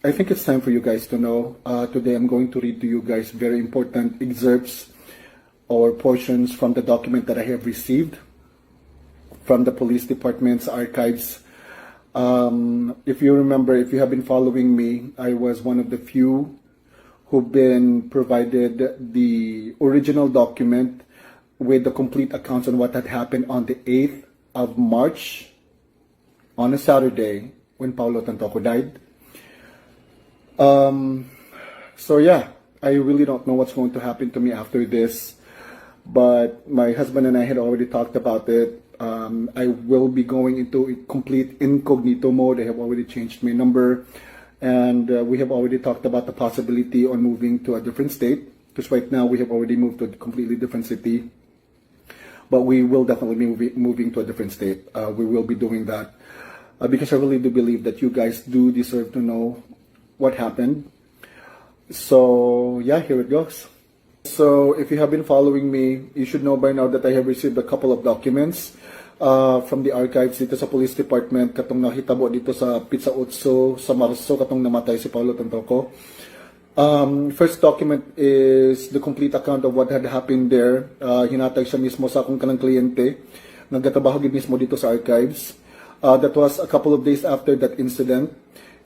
I think it's time for you guys to know. Today I'm going to read to you guys very important excerpts or portions from the document that I have received from the police department's archives. If you remember, if you have been following me, I was one of the few who've been provided the original document with the complete accounts on what had happened on the 8th of March on a Saturday when Paulo Tantoco died. So yeah, I really don't know what's going to happen to me after this, but my husband and I had already talked about it. I will be going into a complete incognito mode. I have already changed my number, and we have already talked about the possibility on moving to a different state, because right now we have already moved to a completely different city, but we will definitely be moving to a different state. We will be doing that because I really do believe that you guys do deserve to know what happened. So yeah, here it goes. So if you have been following me, you should know by now that I have received a couple of documents from the archives dito sa police department katong nahitabo dito sa Pizza Utso sa Marso katong namatay si Paulo Tantoco. First document is the complete account of what had happened there. Hinatag siya mismo sa akong kanang kliyente. Nagkatabaho gid mismo dito sa archives. That was a couple of days after that incident.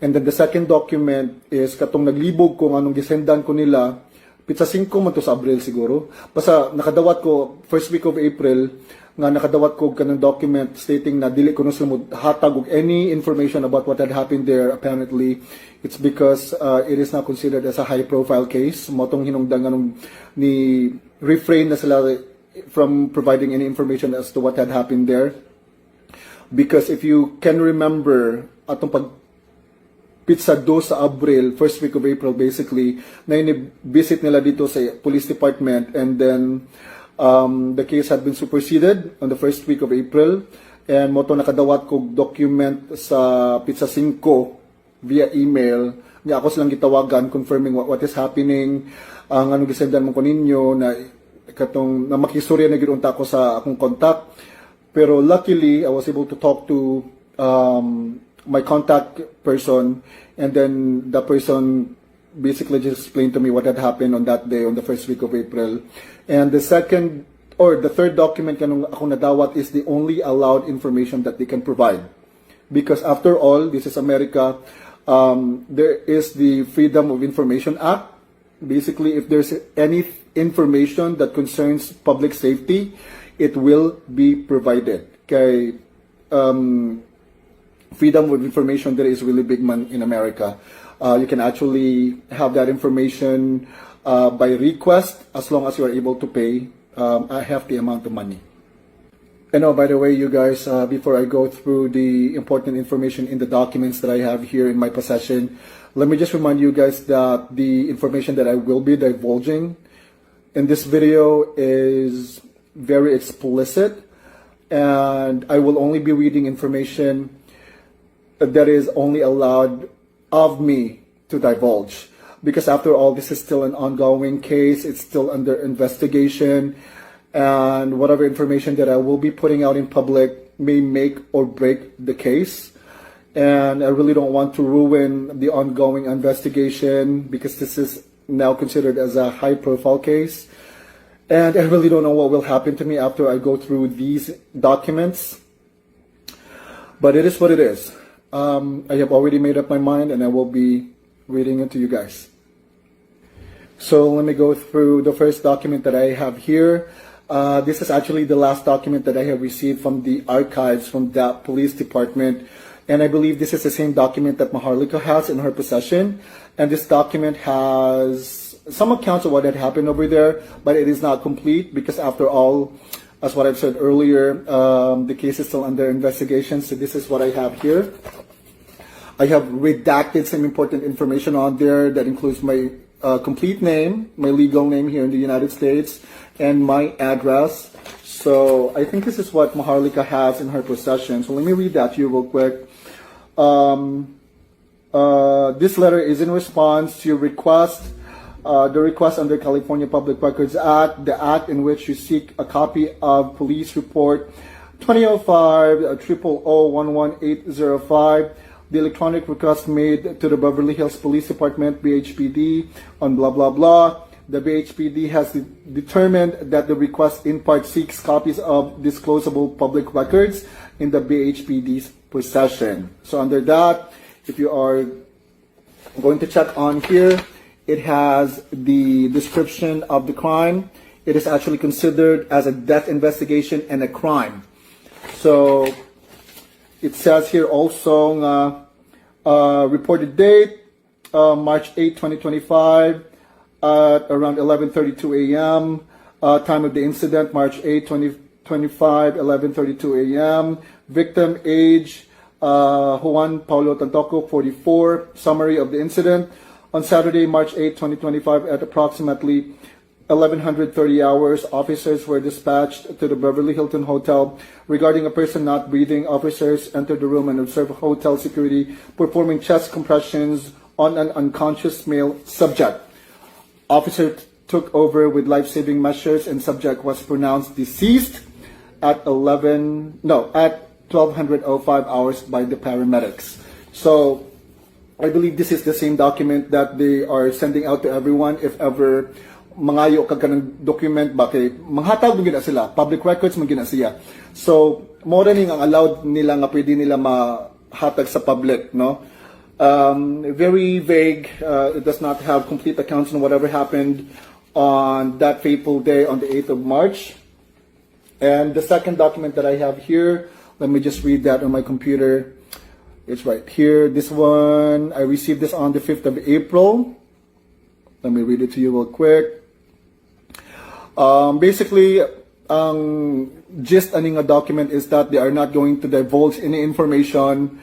And then the second document is katong naglibog kung anong gisendan ko nila. Pizza 5 man to sa Abril siguro. Basta nakadawat ko first week of April nga nakadawat ko kanang document stating na dili ko no sila hatag og any information about what had happened there. Apparently it's because it is now considered as a high profile case. Motong hinungdan nganong ni refrain na sila from providing any information as to what had happened there. Because if you can remember atong pag Pizza 2 sa Abril, first week of April basically, na ini-visit nila dito sa police department, and then the case had been superseded on the first week of April, and moto nakadawat ko document sa Pizza 5 via email, nga ako silang gitawagan confirming what is happening, ang anong gisendan mo ko ninyo, na katong na makistorya na gidunta ko sa akong contact. Pero luckily, I was able to talk to my contact person, and then the person basically just explained to me what had happened on that day on the first week of April. And the second or the third document kanong ako nadawat is the only allowed information that they can provide, because after all, this is America. There is the Freedom of Information Act. Basically, if there's any information that concerns public safety, it will be provided. Kay freedom of information there is really big man in America. You can actually have that information by request as long as you are able to pay a hefty amount of money. And oh, by the way, you guys, before I go through the important information in the documents that I have here in my possession, let me just remind you guys that the information that I will be divulging in this video is very explicit, and I will only be reading information that is only allowed of me to divulge, because after all, this is still an ongoing case. It's still under investigation, and whatever information that I will be putting out in public may make or break the case, and I really don't want to ruin the ongoing investigation, because this is now considered as a high profile case, and I really don't know what will happen to me after I go through these documents, but it is what it is. I have already made up my mind, and I will be reading it to you guys. So let me go through the first document that I have here. This is actually the last document that I have received from the archives from that police department, and I believe this is the same document that Maharlika has in her possession. And this document has some accounts of what had happened over there, but it is not complete, because after all, as what I've said earlier, the case is still under investigation. So this is what I have here. I have redacted some important information on there that includes my complete name, my legal name here in the United States, and my address. So I think this is what Maharlika has in her possession. So let me read that to you real quick. This letter is in response to your request. The request under California Public Records Act, the act in which you seek a copy of Police Report 2005 000 11805 the electronic request made to the Beverly Hills Police Department, BHPD, on blah, blah, blah. The BHPD has determined that the request in part seeks copies of disclosable public records in the BHPD's possession. So under that, if you are going to check on here, it has the description of the crime. It is actually considered as a death investigation and a crime. So it says here also reported date, March 8, 2025, at around 11:32 a.m. Time of the incident, March 8, 2025, 11:32 a.m. Victim age, Juan Paulo Tantoco, 44. Summary of the incident. On Saturday, March 8, 2025, at approximately 11:30 hours, officers were dispatched to the Beverly Hilton Hotel regarding a person not breathing. Officers entered the room and observed hotel security performing chest compressions on an unconscious male subject. Officer took over with life-saving measures and subject was pronounced deceased at 12:05 hours by the paramedics. So I believe this is the same document that they are sending out to everyone if ever mangayo ka ng document ba kay manghatag mo gina sila, public records mo gina siya. So mo rin ang allowed nila nga pwede nila mahatag sa public, no? Very vague. It does not have complete accounts on whatever happened on that fateful day on the 8th of March. And the second document that I have here, let me just read that on my computer. It's right here. This one, I received this on the 5th of April. Let me read it to you real quick. Basically, gist aning a document is that they are not going to divulge any information.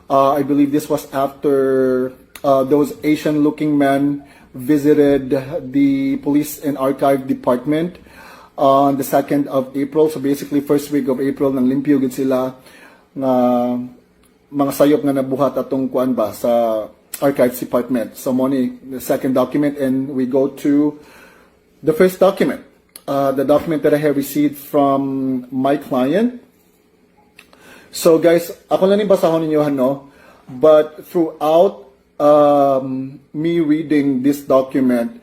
I believe this was after those Asian-looking men visited the Police and Archive Department on the 2nd of April. So basically, first week of April, nang limpyo gid sila nga mga sayop nga nabuhat atong kuan ba sa Archives Department. So money, the second document, and we go to the first document. The document that I have received from my client. So guys, ako lang yung basahon ninyo, no? But throughout me reading this document,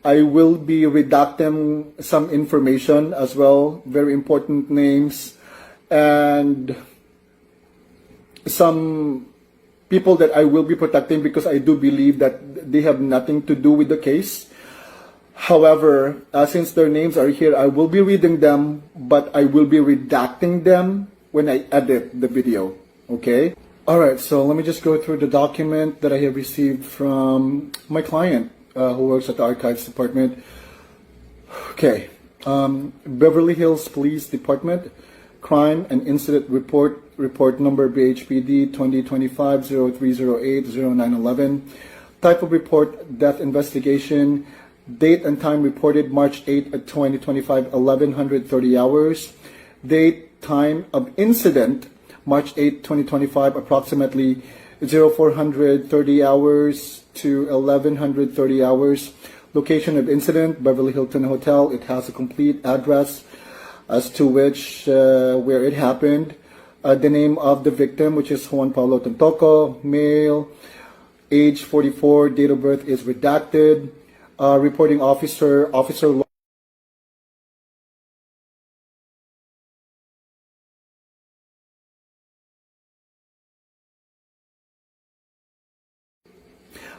I will be redacting some information as well, very important names, and some people that I will be protecting because I do believe that they have nothing to do with the case. However, since their names are here, I will be reading them, but I will be redacting them when I edit the video, okay? Alright, so let me just go through the document that I have received from my client who works at the Archives Department. Okay, Beverly Hills Police Department, Crime and Incident Report, report number BHPD 2025-0308-0911. Type of report, death investigation. Date and time reported March 8, 2025, 11:30 hours. Date, time of incident, March 8, 2025, approximately 0430 hours to 1130 hours. Location of incident, Beverly Hilton Hotel. It has a complete address as to which, where it happened. The name of the victim, which is Juan Paulo Tantoco, male, age 44, date of birth is redacted. Reporting officer,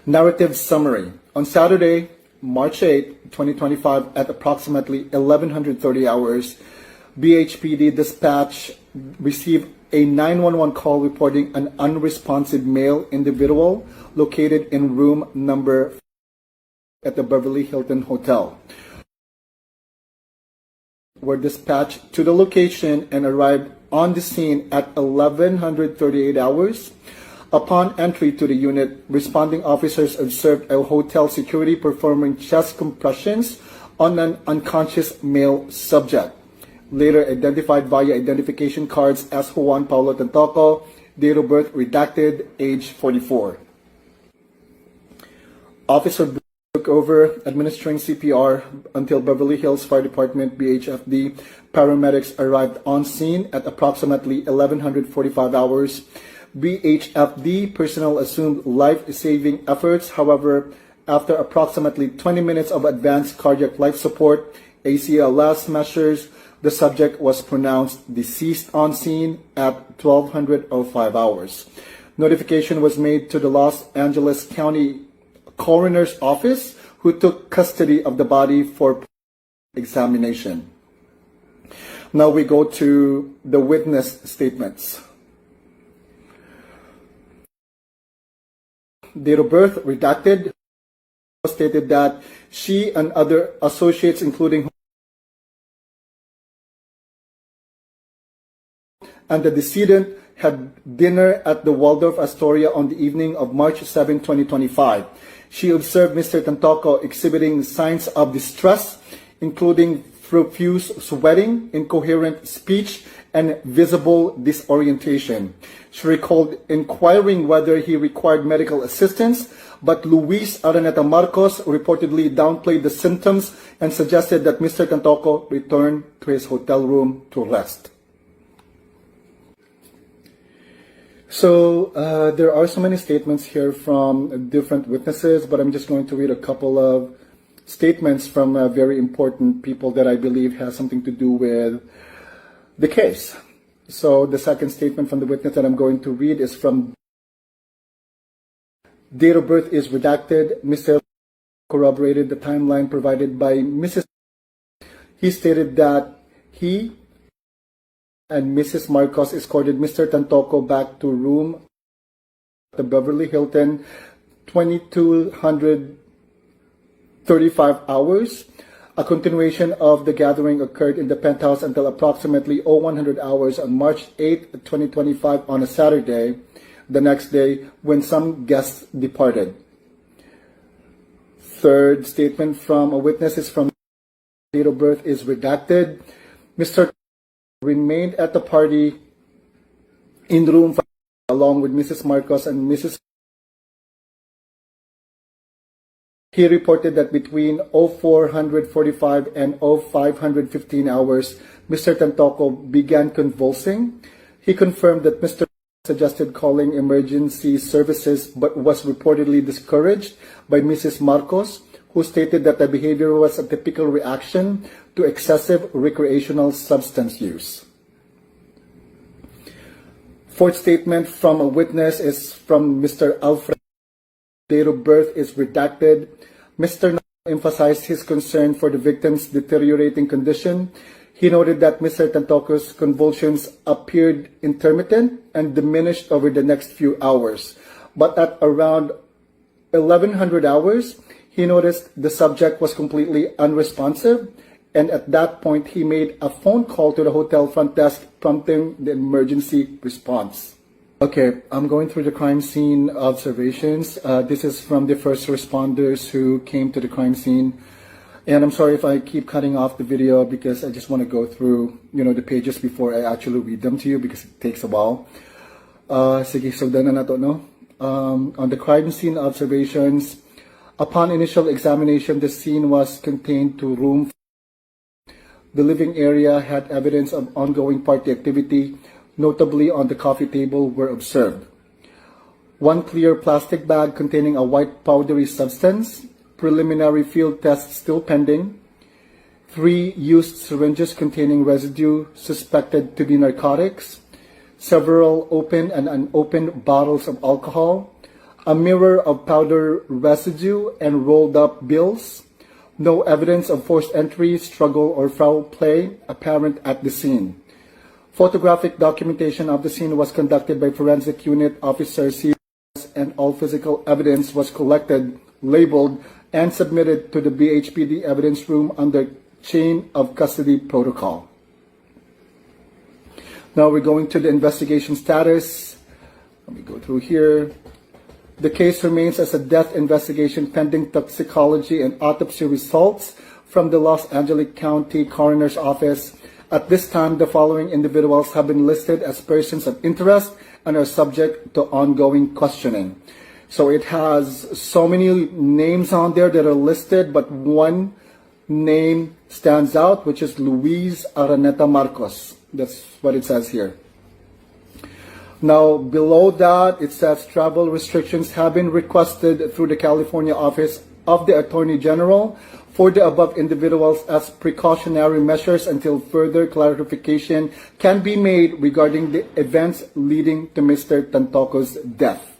narrative summary. On Saturday, March 8, 2025, at approximately 1130 hours, BHPD dispatch received a 911 call reporting an unresponsive male individual located in room number at the Beverly Hilton Hotel. Were dispatched to the location and arrived on the scene at 1138 hours. Upon entry to the unit, responding officers observed a hotel security performing chest compressions on an unconscious male subject, later identified via identification cards as Juan Paulo Tantoco, date of birth redacted, age 44. Officer took over administering CPR until Beverly Hills Fire Department BHFD paramedics arrived on scene at approximately 1145 hours. BHFD personnel assumed life-saving efforts. However, after approximately 20 minutes of advanced cardiac life support, ACLS measures, the subject was pronounced deceased on scene at 12:05 hours. Notification was made to the Los Angeles County Coroner's Office, who took custody of the body for examination. Now we go to the witness statements. Date of birth redacted. Stated that she and other associates, including and the decedent, had dinner at the Waldorf Astoria on the evening of March 7, 2025. She observed Mr. Tantoco exhibiting signs of distress, including profuse sweating, incoherent speech, and visible disorientation. She recalled inquiring whether he required medical assistance, but Liza Marcos reportedly downplayed the symptoms and suggested that Mr. Tantoco return to his hotel room to rest. So there are so many statements here from different witnesses, but I'm just going to read a couple of statements from very important people that I believe has something to do with the case. So the second statement from the witness that I'm going to read is from date of birth is redacted. Mr. corroborated the timeline provided by Mrs. He stated that he and Mrs. Marcos escorted Mr. Tantoco back to room at the Beverly Hilton 2235 hours. A continuation of the gathering occurred in the penthouse until approximately 0100 hours on March 8, 2025 on a Saturday, the next day, when some guests departed. Third statement from a witness is from date of birth is redacted. Mr. remained at the party in room 5 along with Mrs. Marcos and Mrs. He reported that between 0445 and 0515 hours, Mr. Tantoco began convulsing. He confirmed that Mr. suggested calling emergency services but was reportedly discouraged by Mrs. Marcos, who stated that the behavior was a typical reaction to excessive recreational substance use. Fourth statement from a witness is from Mr. Alfred. Date of birth is redacted. Mr. emphasized his concern for the victim's deteriorating condition. He noted that Mr. Tantoco's convulsions appeared intermittent and diminished over the next few hours. But at around 1100 hours, he noticed the subject was completely unresponsive, and at that point he made a phone call to the hotel front desk, prompting the emergency response. Okay, I'm going through the crime scene observations. This is from the first responders who came to the crime scene. And I'm sorry if I keep cutting off the video because I just want to go through, the pages before I actually read them to you because it takes a while. Sige, so na to, no? On the crime scene observations, upon initial examination, the scene was contained to room. The living area had evidence of ongoing party activity, notably on the coffee table, were observed. One clear plastic bag containing a white powdery substance, preliminary field tests still pending. 3 used syringes containing residue suspected to be narcotics. Several open and unopened bottles of alcohol. A mirror of powder residue and rolled up bills. No evidence of forced entry, struggle, or foul play apparent at the scene. Photographic documentation of the scene was conducted by Forensic Unit Officer C, and all physical evidence was collected, labeled, and submitted to the BHPD evidence room under chain of custody protocol. Now we're going to the investigation status. Let me go through here. The case remains as a death investigation pending toxicology and autopsy results from the Los Angeles County Coroner's Office. At this time, the following individuals have been listed as persons of interest and are subject to ongoing questioning. So it has so many names on there that are listed, but one name stands out, which is Liza Marcos. That's what it says here. Now, below that, it says travel restrictions have been requested through the California Office of the Attorney General for the above individuals as precautionary measures until further clarification can be made regarding the events leading to Mr. Tantoco's death.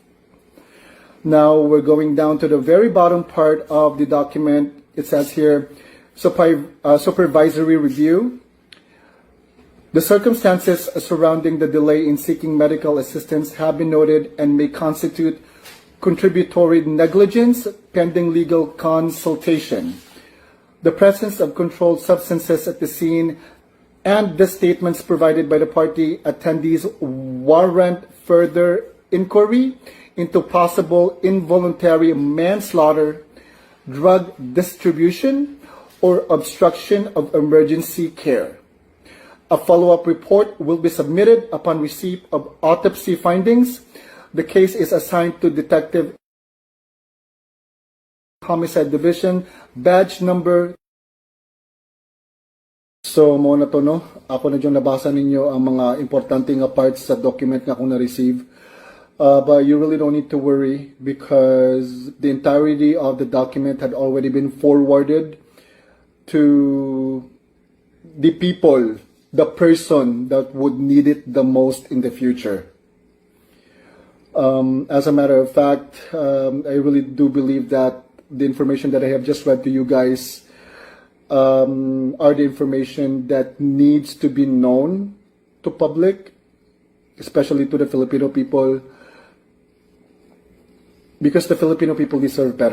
Now, we're going down to the very bottom part of the document. It says here, supervisory review. The circumstances surrounding the delay in seeking medical assistance have been noted and may constitute contributory negligence pending legal consultation. The presence of controlled substances at the scene and the statements provided by the party attendees warrant further inquiry into possible involuntary manslaughter, drug distribution, or obstruction of emergency care. A follow-up report will be submitted upon receipt of autopsy findings. The case is assigned to Detective Homicide Division, badge number. So, mo na to, no? Ako na dyan nabasa ninyo ang mga importante nga parts sa document nga akong na-receive. But you really don't need to worry because the entirety of the document had already been forwarded to the people, the person that would need it the most in the future. As a matter of fact, I really do believe that the information that I have just read to you guys are the information that needs to be known to public, especially to the Filipino people, because the Filipino people deserve better.